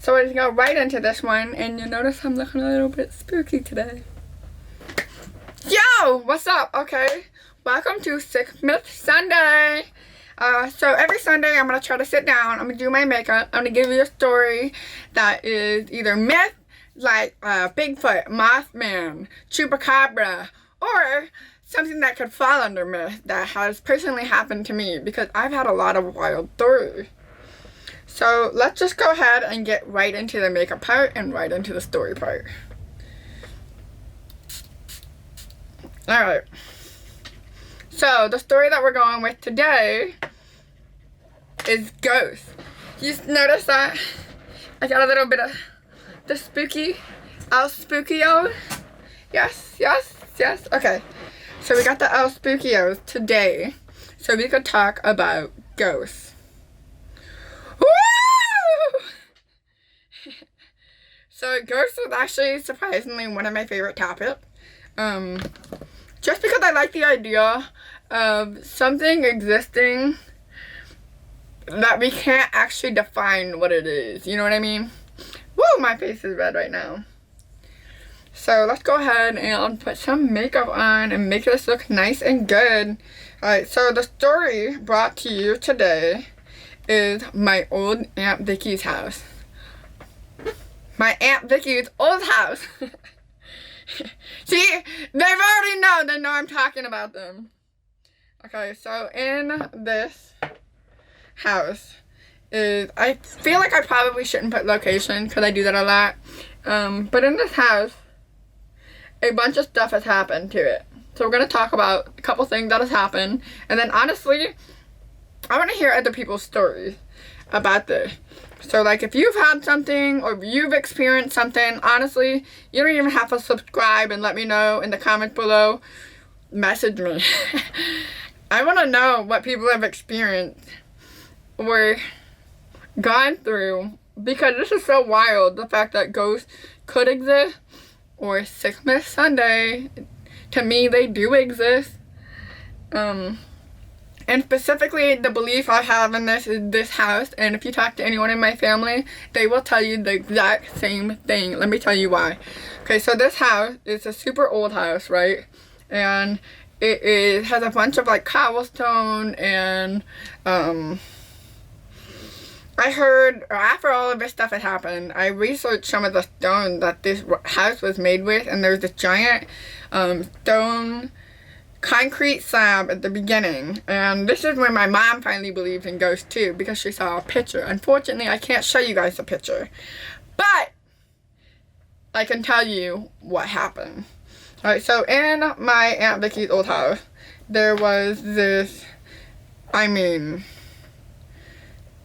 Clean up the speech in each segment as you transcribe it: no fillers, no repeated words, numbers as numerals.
So we're gonna go right into this one, and you'll notice I'm looking a little bit spooky today. Yo, what's up? Okay, welcome to Sick Myth Sunday. So every Sunday I'm gonna try to sit down, I'm gonna do my makeup, I'm gonna give you a story that is either myth, like Bigfoot, Mothman, Chupacabra, or something that could fall under myth that has personally happened to me, because I've had a lot of wild stories. So let's just go ahead and get right into the makeup part and right into the story part. Alright. So the story that we're going with today is ghosts. You notice that I got a little bit of the spooky, El Spookio? Yes. Okay. So we got the El Spookios today, so we could talk about ghosts. Woo! So ghosts is actually surprisingly one of my favorite topics. Just because I like the idea of something existing that we can't actually define what it is. You know what I mean? Woo! My face is red right now. So let's go ahead and put some makeup on and make this look nice and good. Alright, so the story brought to you today is my old Aunt Vicky's house. My Aunt Vicky's old house. See, they've already known. They know I'm talking about them. Okay, so in this house is, I feel like I probably shouldn't put location because I do that a lot. But in this house, a bunch of stuff has happened to it. So we're going to talk about a couple things that has happened. And then honestly, I want to hear other people's stories about this. So like if you've had something or you've experienced something, honestly, you don't even have to subscribe and let me know in the comments below. Message me. I want to know what people have experienced or gone through, because this is so wild, the fact that ghosts could exist, or Sick Myth Sunday. To me, they do exist. And specifically, the belief I have in this is this house, and if you talk to anyone in my family, they will tell you the exact same thing. Let me tell you why. Okay, so this house is a super old house, right? And it has a bunch of like cobblestone, and I heard, after all of this stuff had happened, I researched some of the stone that this house was made with, and there's this giant stone concrete slab at the beginning. And this is when my mom finally believed in ghosts too, because she saw a picture. Unfortunately, I can't show you guys the picture, but I can tell you what happened. Alright, so in my Aunt Vicky's old house, there was this,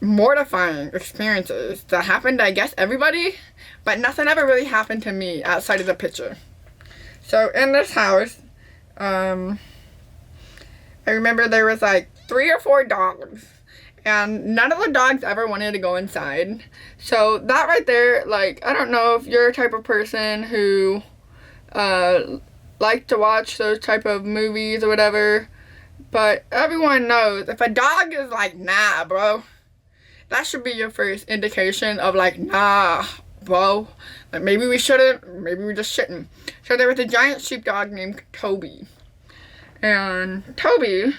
mortifying experiences that happened to, I guess, everybody, but nothing ever really happened to me outside of the picture. So in this house, I remember there was like 3 or 4 dogs, and none of the dogs ever wanted to go inside. So that right there, like, I don't know if you're a type of person who like to watch those type of movies or whatever, but everyone knows if a dog is like, nah, bro, that should be your first indication of like, nah, bro, like maybe we shouldn't, maybe we just shouldn't. So there was a giant sheepdog named Toby. And Toby,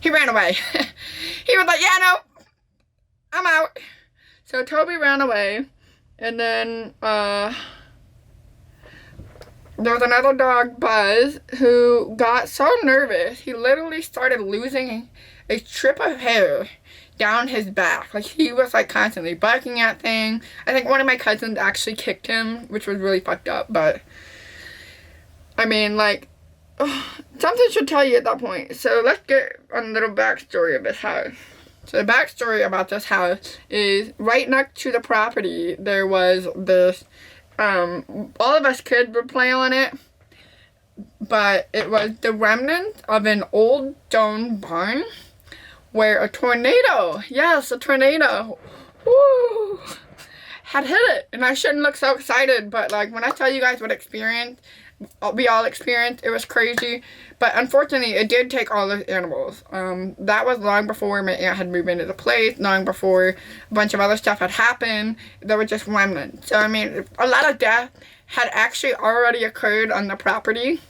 he ran away. He was like, yeah, no, I'm out. So Toby ran away, and then there was another dog, Buzz, who got so nervous, he literally started losing a strip of hair down his back. Like, he was like constantly barking at things. I think one of my cousins actually kicked him, which was really fucked up, but like, something should tell you at that point. So let's get a little backstory of this house. So the backstory about this house is right next to the property, there was this, all of us kids would play on it, but it was the remnants of an old stone barn where a tornado, yes, a tornado, woo, had hit it. And I shouldn't look so excited, but like when I tell you guys what experience, we all experienced. It was crazy. But unfortunately, it did take all those animals. That was long before my aunt had moved into the place, long before a bunch of other stuff had happened. There were just remnants. So, I mean, a lot of death had actually already occurred on the property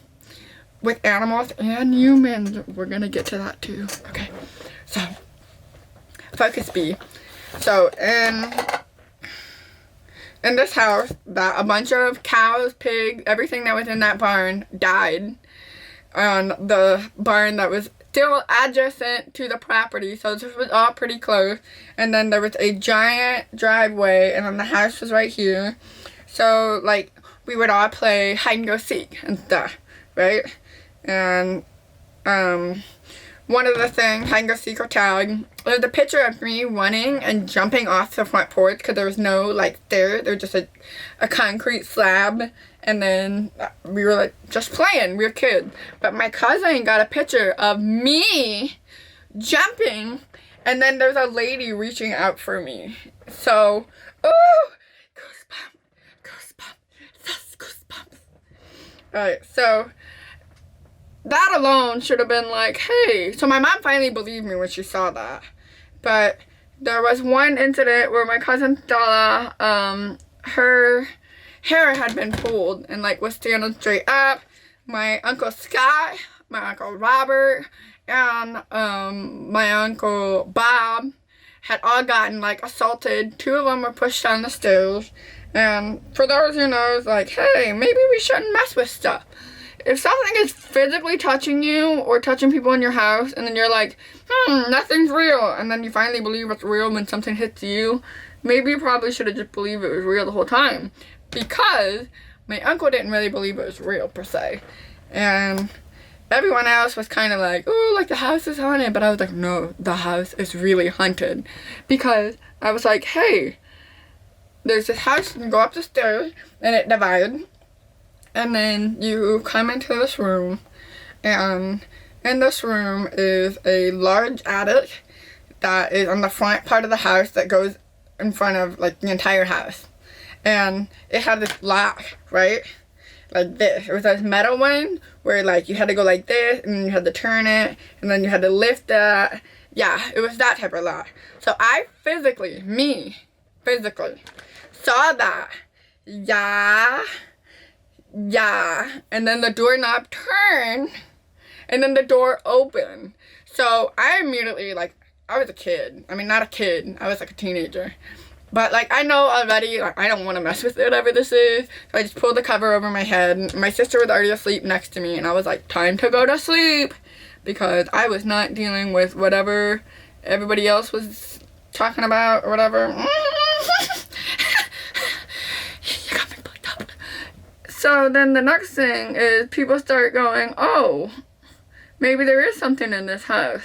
with animals and humans. We're going to get to that too. Okay. So, focus B. So, in this house, that a bunch of cows, pigs, everything that was in that barn died on the barn that was still adjacent to the property. So this was all pretty close. And then there was a giant driveway, and then the house was right here. So, like, we would all play hide and go seek and stuff, right? And, one of the things, hide and go seek or tag, there's a picture of me running and jumping off the front porch because there was no, like, stairs. There was just a concrete slab. And then we were, like, just playing. We were kids. But my cousin got a picture of me jumping. And then there's a lady reaching out for me. So, oh, goosebumps. Alright, so that alone should have been like, hey. So my mom finally believed me when she saw that. But there was one incident where my cousin Stella, her hair had been pulled and, like, was standing straight up. My Uncle Scott, my Uncle Robert, and my Uncle Bob had all gotten, like, assaulted. 2 of them were pushed down the stairs. And for those who knows, like, hey, maybe we shouldn't mess with stuff. If something is physically touching you or touching people in your house, and then you're like, nothing's real, and then you finally believe it's real when something hits you, maybe you probably should have just believed it was real the whole time. Because my uncle didn't really believe it was real, per se. And everyone else was kind of like, oh, like, the house is haunted. But I was like, no, the house is really haunted. Because I was like, hey, there's this house, you can go up the stairs, and it divides. And then you come into this room, and in this room is a large attic that is on the front part of the house that goes in front of, like, the entire house. And it had this lock, right? Like this. It was this metal one where, like, you had to go like this, and then you had to turn it, and then you had to lift that. Yeah, it was that type of lock. So I physically saw that. Yeah, and then the doorknob turned, and then the door opened. So I immediately, like, I was a kid. I mean, not a kid. I was, like, a teenager. But, like, I know already, like, I don't want to mess with whatever this is. So I just pulled the cover over my head. My sister was already asleep next to me, and I was like, time to go to sleep. Because I was not dealing with whatever everybody else was talking about or whatever. So then the next thing is people start going, oh, maybe there is something in this house.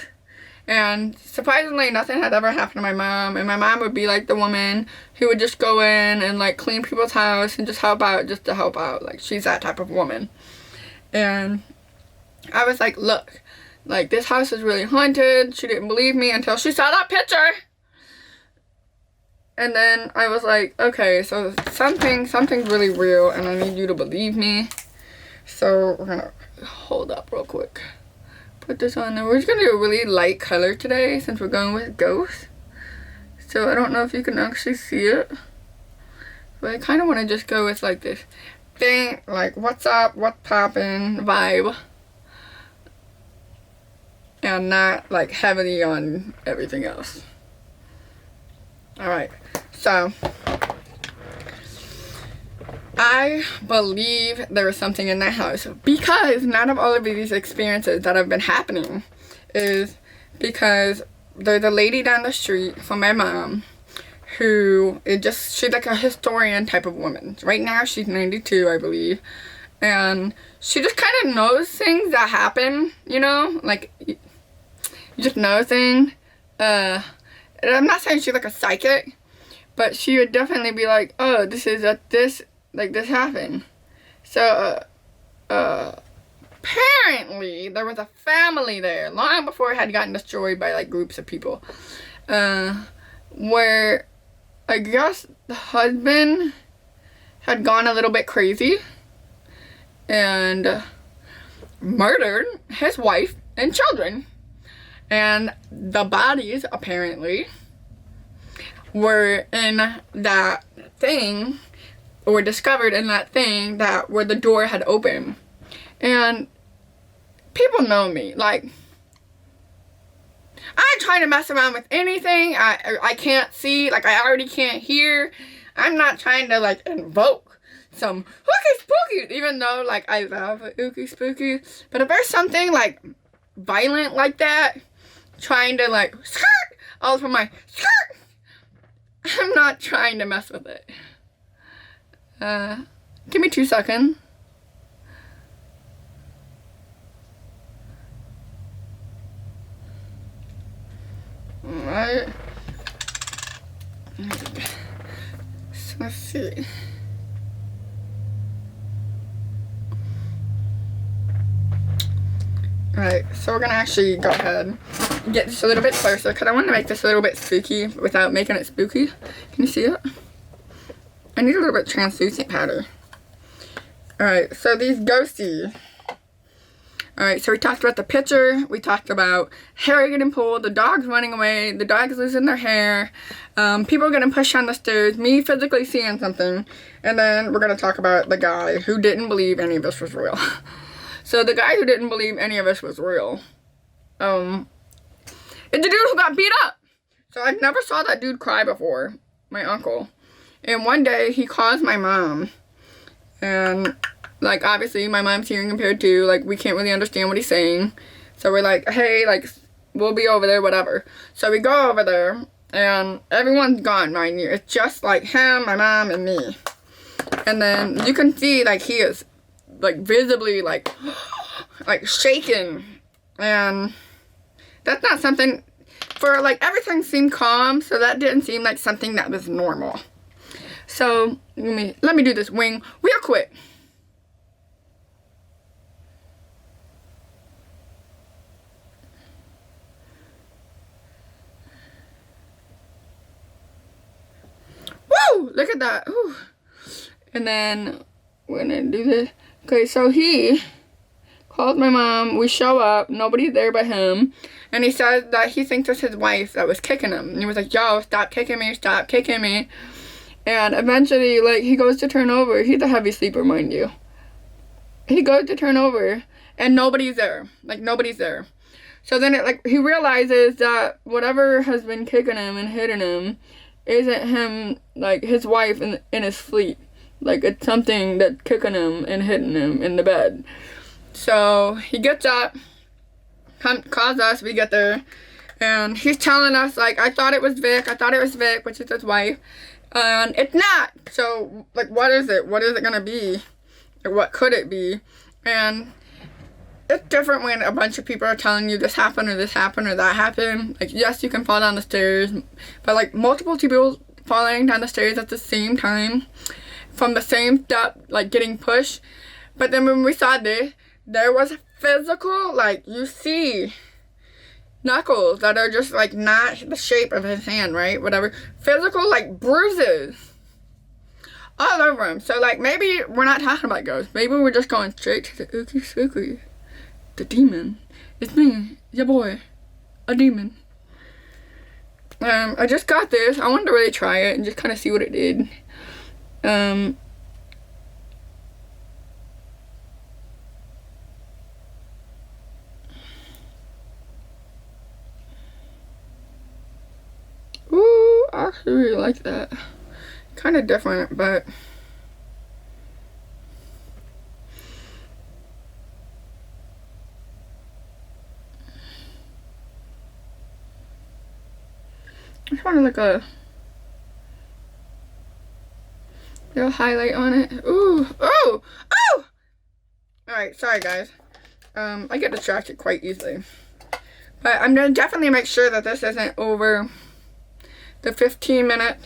And surprisingly, nothing had ever happened to my mom. And my mom would be, like, the woman who would just go in and, like, clean people's house and just help out, just to help out. Like, she's that type of woman. And I was like, look, like, this house is really haunted. She didn't believe me until she saw that picture. And then I was like, okay, so something's really real, and I need you to believe me. So we're gonna hold up real quick. Put this on there. We're just gonna do a really light color today since we're going with ghosts. So I don't know if you can actually see it, but I kind of want to just go with, like, this faint, like, what's up, what's poppin' vibe, and not, like, heavily on everything else. Alright, so I believe there was something in that house because none of all of these experiences that have been happening is because there's a lady down the street from my mom who she's like a historian type of woman. Right now she's 92, I believe, and she just kind of knows things that happen, you know, like, you just know things. I'm not saying she's like a psychic, but she would definitely be like, oh, this happened. So, apparently, there was a family there, long before it had gotten destroyed by, like, groups of people, where I guess the husband had gone a little bit crazy, and murdered his wife and children. And the bodies, apparently, were in that thing, or discovered in that thing that where the door had opened. And people know me, like, I ain't trying to mess around with anything I can't see, like I already can't hear. I'm not trying to like invoke some hooky spooky, even though like I love hooky spooky. But if there's something like violent like that, trying to like skirt all over my skirt, I'm not trying to mess with it. Give me 2 seconds. Alright. So let's see. Alright, so we're gonna actually go ahead and get this a little bit closer because I want to make this a little bit spooky without making it spooky. Can you see it? I need a little bit translucent powder. Alright, so these ghosties. Alright, so we talked about the picture, we talked about hair getting pulled, the dogs running away, the dogs losing their hair, people getting pushed on the stairs, me physically seeing something, and then we're going to talk about the guy who didn't believe any of this was real. So the guy who didn't believe any of this was real, is the dude who got beat up. So I never saw that dude cry before, my uncle. And one day he calls my mom, and like, obviously, my mom's hearing impaired too. Like, we can't really understand what he's saying. So we're like, hey, like, we'll be over there, whatever. So we go over there, and everyone's gone, mind you. It's just, like, him, my mom, and me. And then you can see, like, he is, like, visibly, like shaking. And that's not something, for, like, everything seemed calm, so that didn't seem like something that was normal. So, let me do this wing real quick. Look at that. Ooh. And then we're gonna do this. Okay, so he called my mom. We show up. Nobody's there but him. And he said that he thinks it's his wife that was kicking him. And he was like, yo, stop kicking me. Stop kicking me. And eventually, like, he goes to turn over. He's a heavy sleeper, mind you. He goes to turn over, and nobody's there. Like, nobody's there. So then, he realizes that whatever has been kicking him and hitting him isn't him, like, his wife in his sleep. Like, it's something that's kicking him and hitting him in the bed. So, he gets up, calls us, we get there, and he's telling us, like, I thought it was Vic, which is his wife, and it's not. So, like, what is it? What is it gonna be? Like, what could it be? And it's different when a bunch of people are telling you this happened or that happened. Like, yes, you can fall down the stairs, but like multiple people falling down the stairs at the same time from the same step, like getting pushed. But then when we saw this, there was physical, like, you see knuckles that are just like not the shape of his hand, right? Whatever. Physical, like, bruises all over him. So, like, maybe we're not talking about ghosts. Maybe we're just going straight to the ooky spooky. The demon. It's me, your boy, a demon. I just got this. I wanted to really try it and just kind of see what it did. Ooh, I actually really like that. Kind of different, but I just want like a little highlight on it. Ooh, oh, oh! Alright, sorry guys. I get distracted quite easily. But I'm gonna definitely make sure that this isn't over the 15-minute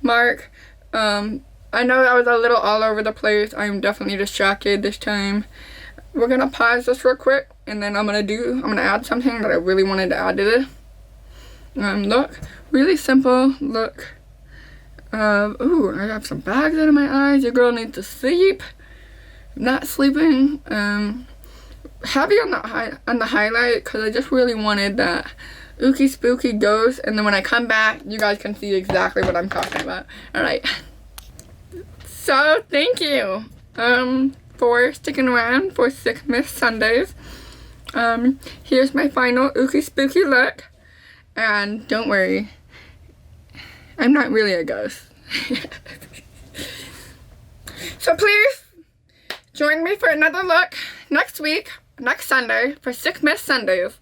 mark. I know that was a little all over the place. I'm definitely distracted this time. We're gonna pause this real quick, and then I'm gonna add something that I really wanted to add to this. Look, really simple look. Ooh, I got some bags out of my eyes. Your girl needs to sleep. not sleeping heavy on the highlight because I just really wanted that ooky spooky ghost, and then when I come back you guys can see exactly what I'm talking about. Alright, so thank you for sticking around for Sickmas Sundays. Here's my final ooky spooky look, and don't worry, I'm not really a ghost. So please join me for another look next week, next Sunday, for Sickmas Sundays.